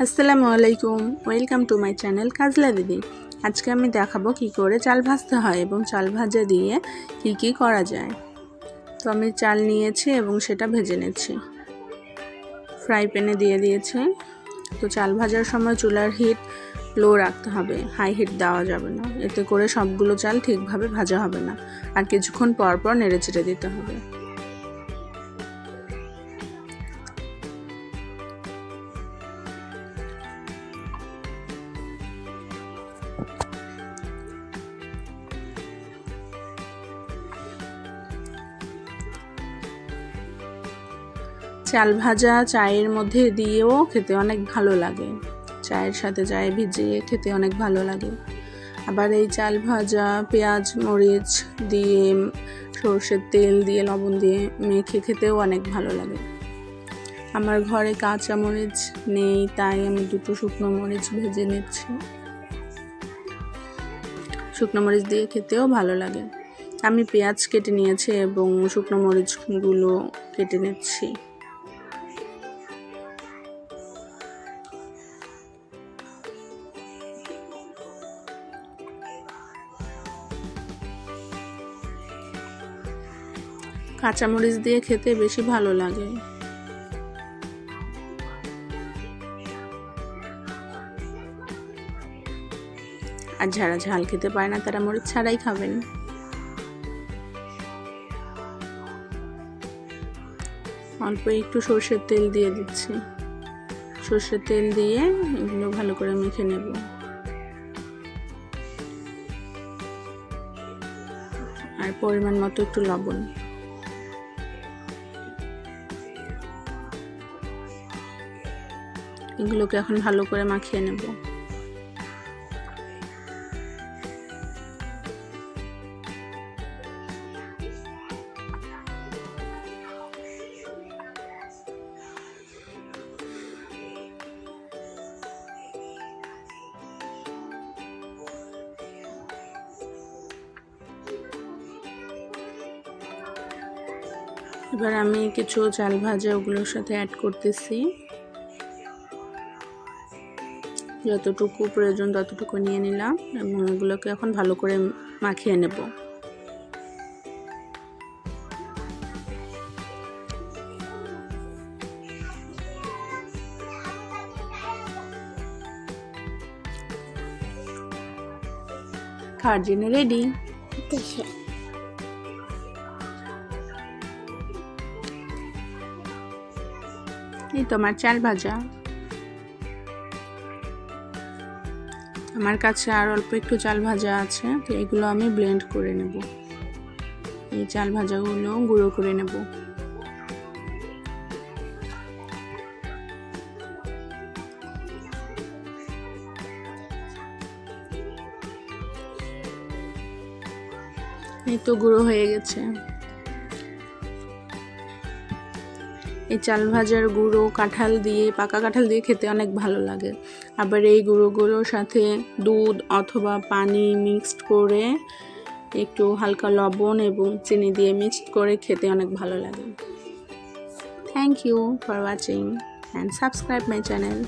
আসসালামু আলাইকুম, welcome to my channel Kajla দিদি। আজকে আমি দেখাবো কি করে চাল ভাজতে হয় এবং চাল ভাজা দিয়ে কি করা যায়। তো আমি চাল নিয়েছি এবং সেটা ভেজে নিচ্ছি। ফ্রাই প্যানে দিয়ে দিয়েছি। তো চাল ভাজার সময় চুলার হিট লো রাখতে হবে, হাই হিট দেওয়া যাবে না, এতে করে সবগুলো চাল ঠিকভাবে ভাজা হবে না। আর কিছুক্ষণ পর পর নেড়ে চেড়ে দিতে হবে। চাল ভাজা চায়ের মধ্যে দিয়েও খেতে অনেক ভালো লাগে, চায়ের সাথে চায়ে ভিজিয়ে খেতে অনেক ভালো লাগে। আবার এই চাল ভাজা পেঁয়াজ মরিচ দিয়ে সরষের তেল দিয়ে লবণ দিয়ে মেখে খেতেও অনেক ভালো লাগে। আমার ঘরে কাঁচা মরিচ নেই, তাই আমি দুটো শুকনো মরিচ ভেজে নিচ্ছি। শুকনো মরিচ দিয়ে খেতেও ভালো লাগে। আমি পেঁয়াজ কেটে নিয়েছি এবং শুকনো মরিচগুলো কেটে নিচ্ছি। কাঁচামরিচ দিয়ে খেতে বেশি ভালো লাগে। আর যারা ঝাল খেতে পারে না তারা মরিচ ছাড়াই খাবেন। অল্প একটু সরষের তেল দিয়ে দিচ্ছি। সরষের তেল দিয়ে এগুলো ভালো করে মেখে নেব। আর পরিমাণ মতো একটু লবণ। এগুলোকে এখন ভালো করে মাখিয়ে নেব। এবার আমি কিছু চাল ভাজা ওগুলোর সাথে অ্যাড করতেছি। যতটুকু প্রয়োজন ততটুকু নিয়ে নিলাম এবং এগুলোকে এখন ভালো করে মাখিয়ে নেব। খাওয়ার জন্য রেডি। এই তোমার চাল ভাজা। আমার কাছে আর অল্প একটু চাল ভাজা আছে, তো এগুলো আমি ব্লেন্ড করে নেব। এই চাল ভাজাগুলো গুঁড়ো করে নেব। এই তো গুঁড়ো হয়ে গেছে। এই চাল ভাজার গুঁড়ো কাঁঠাল দিয়ে, পাকা কাঁঠাল দিয়ে খেতে অনেক ভালো লাগে। আবার এই গুঁড়োগুলোর সাথে দুধ অথবা পানি মিক্সড করে একটু হালকা লবণ এবং চিনি দিয়ে মিক্সড করে খেতে অনেক ভালো লাগে। Thank you for watching and subscribe my channel.